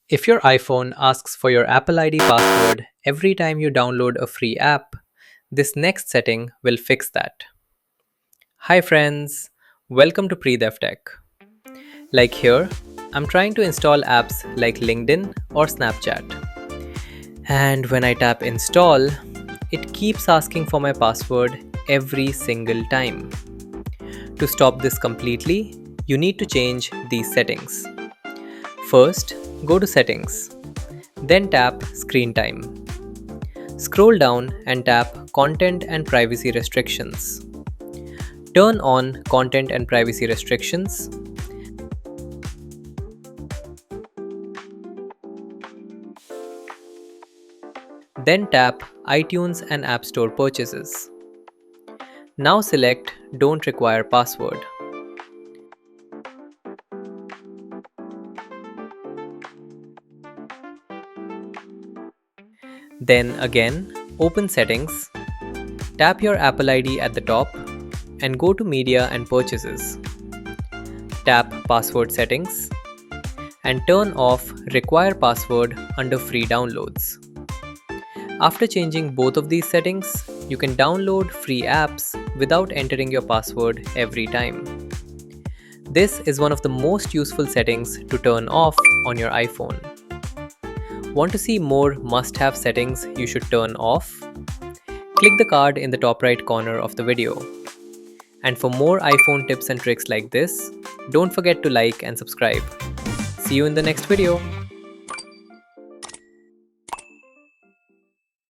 If your iPhone asks for your Apple ID password every time you download a free app, this next setting will fix that. Hi friends, welcome to Pre-Dev Tech. Like here, I'm trying to install apps like LinkedIn or Snapchat. And when I tap install, it keeps asking for my password every single time. To stop this completely, you need to change these settings. First, go to Settings, then tap Screen Time. Scroll down and tap Content and Privacy Restrictions. Turn on Content and Privacy Restrictions. Then tap iTunes and App Store purchases. Now select Don't Require Password. Then again, open Settings, tap your Apple ID at the top and go to Media and Purchases. Tap Password Settings and turn off Require Password under Free Downloads. After changing both of these settings, you can download free apps without entering your password every time. This is one of the most useful settings to turn off on your iPhone. Want to see more must-have settings you should turn off? Click the card in the top right corner of the video. And for more iPhone tips and tricks like this, don't forget to like and subscribe. See you in the next video.